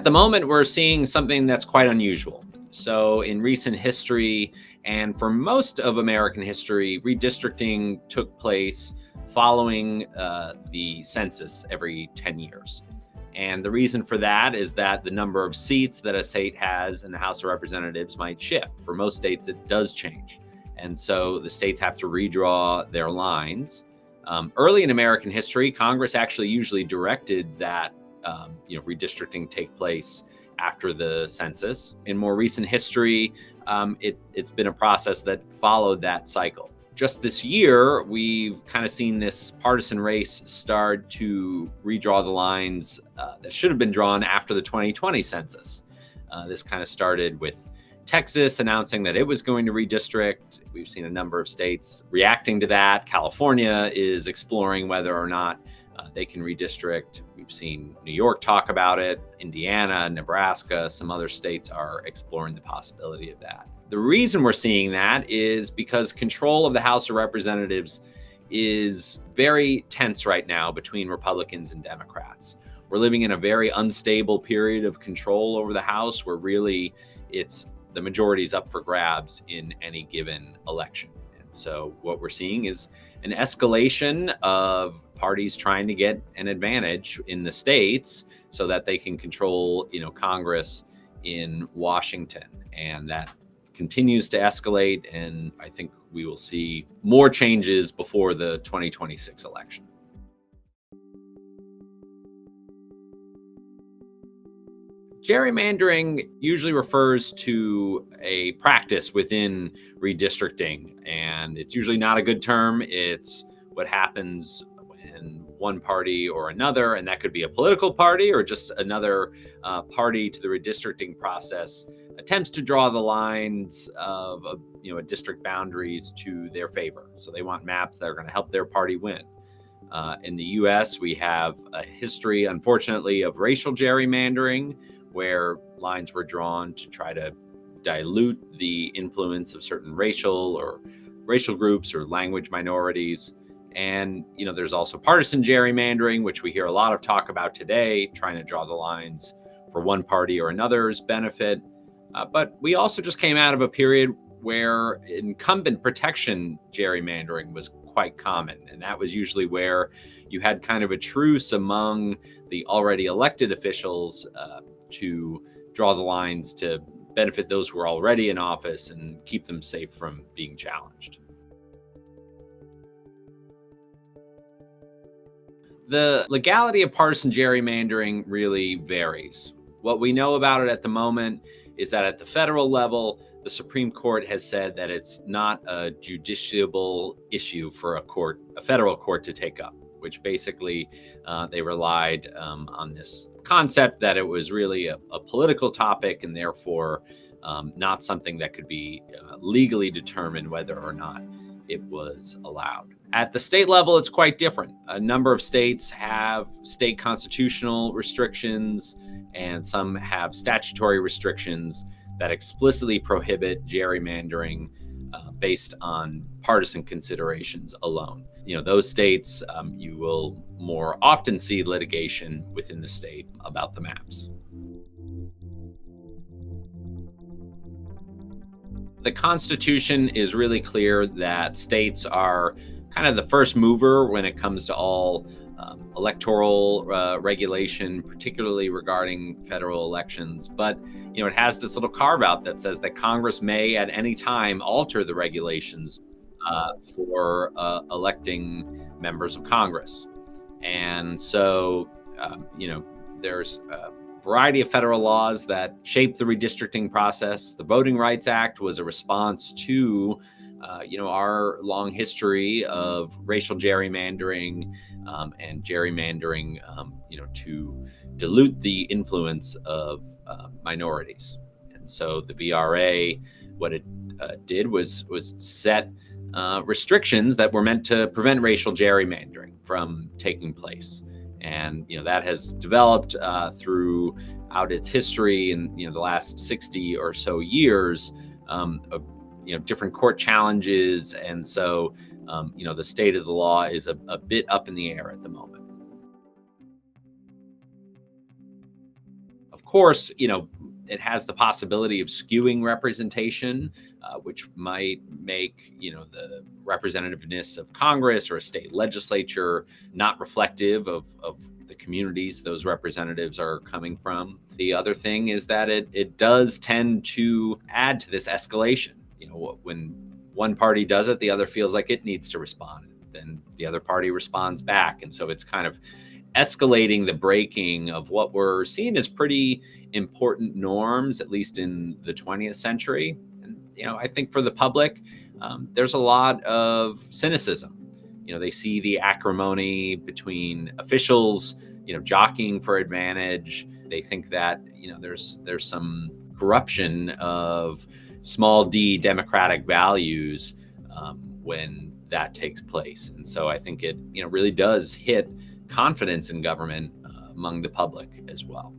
At the moment, we're seeing something that's quite unusual. So in recent history, and for most of American history, redistricting took place following the census every 10 years. And the reason for that is that the number of seats that a state has in the House of Representatives might shift. For most states, it does change. And so the states have to redraw their lines. Early in American history, Congress actually usually directed that redistricting take place after the census. In more recent history, it's been a process that followed that cycle. Just this year, we've kind of seen this partisan race start to redraw the lines that should have been drawn after the 2020 census. This kind of started with Texas announcing that it was going to redistrict. We've seen a number of states reacting to that. California is exploring whether or not they can redistrict. We've seen New York talk about it. Indiana, Nebraska, some other states are exploring the possibility of that. The reason we're seeing that is because control of the House of Representatives is very tense right now between Republicans and Democrats. We're living in a very unstable period of control over the House where really the majority is up for grabs in any given election. And so what we're seeing is an escalation of parties trying to get an advantage in the states so that they can control, Congress in Washington. And that continues to escalate. And I think we will see more changes before the 2026 election. Gerrymandering usually refers to a practice within redistricting, and it's usually not a good term. It's what happens when one party or another, and that could be a political party or just another party to the redistricting process, attempts to draw the lines of a district boundaries to their favor. So they want maps that are going to help their party win. In the U.S., we have a history, unfortunately, of racial gerrymandering, where lines were drawn to try to dilute the influence of certain racial groups or language minorities. And, there's also partisan gerrymandering, which we hear a lot of talk about today, trying to draw the lines for one party or another's benefit. But we also just came out of a period where incumbent protection gerrymandering was quite common. And that was usually where you had kind of a truce among the already elected officials to draw the lines to benefit those who are already in office and keep them safe from being challenged. The legality of partisan gerrymandering really varies. What we know about it at the moment is that at the federal level, the Supreme Court has said that it's not a justiciable issue for a federal court to take up, which basically they relied on this concept that it was really a political topic and therefore not something that could be legally determined whether or not it was allowed. At the state level, it's quite different. A number of states have state constitutional restrictions, and some have statutory restrictions that explicitly prohibit gerrymandering based on partisan considerations alone. Those states, you will more often see litigation within the state about the maps. The Constitution is really clear that states are kind of the first mover when it comes to all electoral regulation, particularly regarding federal elections. But, it has this little carve out that says that Congress may at any time alter the regulations for electing members of Congress. And so, there's a variety of federal laws that shape the redistricting process. The Voting Rights Act was a response to our long history of racial gerrymandering and gerrymandering, to dilute the influence of minorities. And so the VRA, what it did was set restrictions that were meant to prevent racial gerrymandering from taking place. And, that has developed throughout its history in, the last 60 or so years of, different court challenges. And so, the state of the law is a bit up in the air at the moment. Of course, it has the possibility of skewing representation, which might make, the representativeness of Congress or a state legislature not reflective of the communities those representatives are coming from. The other thing is that it does tend to add to this escalation. When one party does it, the other feels like it needs to respond. Then the other party responds back. And so it's kind of escalating the breaking of what were seen as pretty important norms, at least in the 20th century. And, I think for the public, there's a lot of cynicism. They see the acrimony between officials, jockeying for advantage. They think that, there's some corruption of small d democratic values when that takes place. And so I think it, really does hit confidence in government among the public as well.